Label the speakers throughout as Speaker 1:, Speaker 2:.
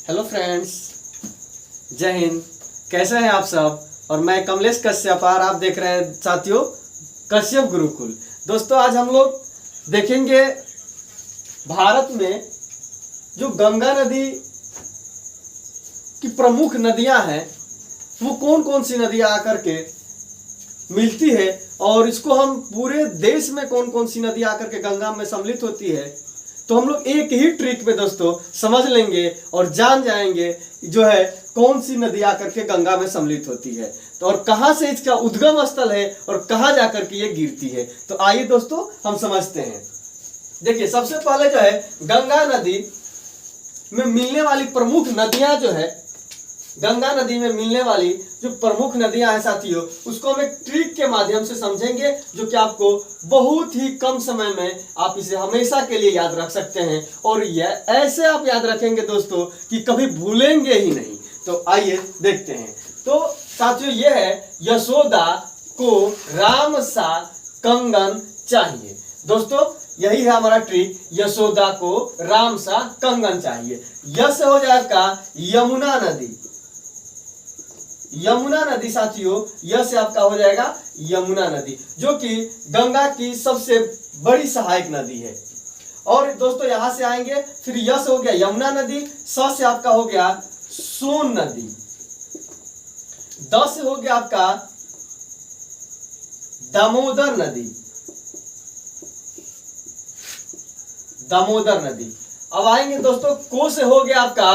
Speaker 1: Hello friends, जय हिंद। कैसे हैं आप सब। और मैं कमलेश कश्यप और आप देख रहे हैं साथियों कश्यप गुरुकुल। दोस्तों आज हम लोग देखेंगे भारत में जो गंगा नदी की प्रमुख नदियां हैं वो कौन कौन सी नदियां आकर के मिलती है और इसको हम पूरे देश में कौन कौन सी नदियां आकर के गंगा में सम्मिलित होती है। तो हम लोग एक ही ट्रिक पे दोस्तों समझ लेंगे और जान जाएंगे जो है कौन सी नदी आकर के गंगा में सम्मिलित होती है तो और कहां से इसका उद्गम स्थल है और कहां जाकर के ये गिरती है। तो आइए दोस्तों हम समझते हैं। देखिए सबसे पहले जो है गंगा नदी में मिलने वाली प्रमुख नदियां जो है गंगा नदी में मिलने वाली जो प्रमुख नदियां हैं साथियों उसको हम एक ट्रिक के माध्यम से समझेंगे जो कि आपको बहुत ही कम समय में आप इसे हमेशा के लिए याद रख सकते हैं और यह ऐसे आप याद रखेंगे दोस्तों कि कभी भूलेंगे ही नहीं। तो आइए देखते हैं। तो साथियों ये है यशोदा को राम सा कंगन चाहिए। दोस्तों यही है हमारा ट्रिक, यशोदा को राम सा कंगन चाहिए। यश हो जाएगा यमुना नदी। यमुना नदी साथियों यह से आपका हो जाएगा यमुना नदी जो कि गंगा की सबसे बड़ी सहायक नदी है। और दोस्तों यहां से आएंगे फिर यह हो गया यमुना नदी, स से आपका हो गया सोन नदी, द से हो गया आपका दामोदर नदी। दामोदर नदी। अब आएंगे दोस्तों को से हो गया आपका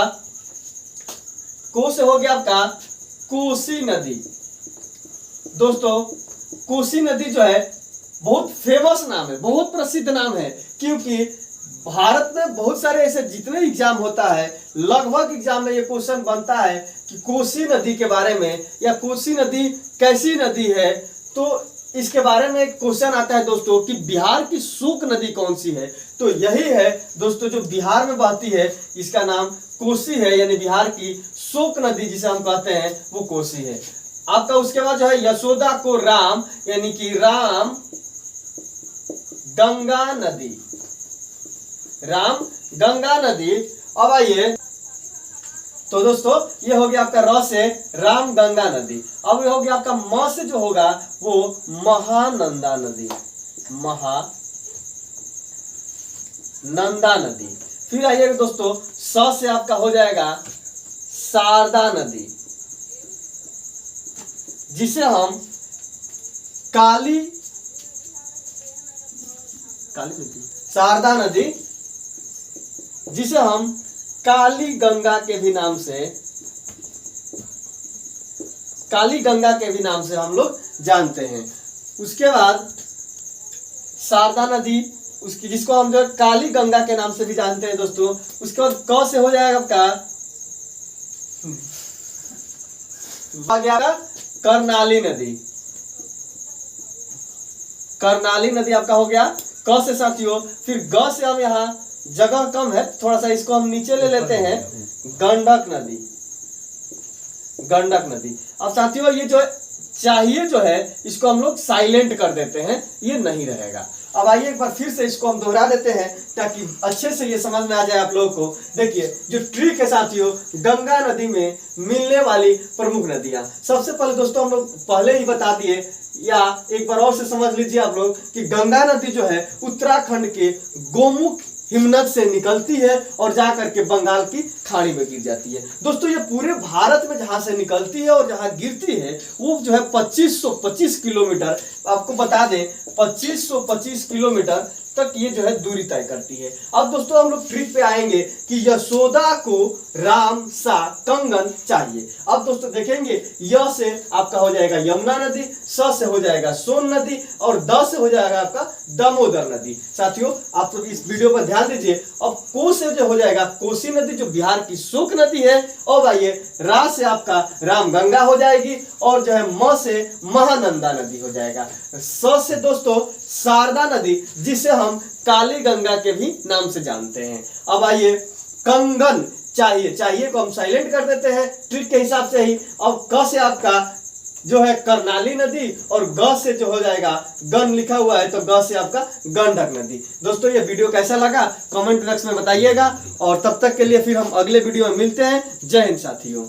Speaker 1: कोसी नदी। दोस्तों कोसी नदी जो है बहुत फेमस नाम है, बहुत प्रसिद्ध नाम है क्योंकि भारत में बहुत सारे ऐसे जितने एग्जाम होता है लगभग एग्जाम में ये क्वेश्चन बनता है कि कोसी नदी के बारे में या कोसी नदी कैसी नदी है। तो इसके बारे में एक क्वेश्चन आता है दोस्तों कि बिहार की शोक नदी कौन सी है। तो यही है दोस्तों जो बिहार में बहती है इसका नाम कोसी है, यानी बिहार की शोक नदी जिसे हम कहते हैं वो कोसी है आपका। उसके बाद जो है यशोदा को राम यानी कि राम गंगा नदी। राम गंगा नदी। अब आइए तो दोस्तों ये हो गया आपका र से राम गंगा नदी। अब ये हो गया आपका म से जो होगा वो महानंदा नदी। महानंदा नदी। फिर आइए दोस्तों स से आपका हो जाएगा शारदा नदी जिसे हम शारदा नदी जिसे हम काली गंगा के भी नाम से हम लोग जानते हैं। उसके बाद शारदा नदी उसकी जिसको हम जो काली गंगा के नाम से भी जानते हैं दोस्तों। उसके बाद क से हो जाएगा आपका करनाली नदी। करनाली नदी आपका हो गया क से साथियों। फिर ग से हम यहाँ जगह कम है थोड़ा सा इसको हम नीचे ले लेते हैं गंडक नदी। गंडक नदी। अब साथियों ये जो चाहिए जो है इसको हम लोग साइलेंट कर देते हैं, ये नहीं रहेगा। अब आइए एक बार फिर से इसको हम दोहरा देते हैं ताकि अच्छे से ये समझ में आ जाए आप लोगों को। देखिए जो ट्रिक है साथियों गंगा नदी में मिलने वाली प्रमुख नदियां। सबसे पहले दोस्तों हम लोग पहले ही बता दिए या एक बार और से समझ लीजिए आप लोग कि गंगा नदी जो है उत्तराखंड के गोमुख हिमनद से निकलती है और जाकर के बंगाल की खाड़ी में गिर जाती है। दोस्तों ये पूरे भारत में जहां से निकलती है और जहां गिरती है वो जो है 2525 किलोमीटर, आपको बता दें 2525 किलोमीटर तक ये जो है दूरी तय करती है। अब दोस्तों हम लोग ट्रिक पे आएंगे कि यशोदा को राम सा कंगन चाहिए। अब दोस्तों देखेंगे य से आपका हो जाएगा यमुना नदी, स से हो जाएगा सोन नदी और द से हो जाएगा आपका दामोदर नदी। साथियों आप लोग इस वीडियो पर ध्यान दीजिए। अब को से जो हो जाएगा कोसी नदी जो बिहार की शोक नदी है। अब आइए रा से आपका राम गंगा हो जाएगी और जो है म से महानंदा नदी हो जाएगा। स से दोस्तों शारदा नदी जिसे हम काली गंगा के भी नाम से जानते हैं। अब आइए कंगन चाहिए को हम साइलेंट कर देते हैं ट्रिक के हिसाब से ही। अब क से आपका जो है कर्णाली नदी, और ग से जो हो जाएगा गन लिखा हुआ है तो ग से आपका गंडक नदी। दोस्तों ये वीडियो कैसा लगा कमेंट बॉक्स में बताइएगा, और तब तक के लिए फिर हम अगले वीडियो में मिलते हैं। जय हिंद साथियों।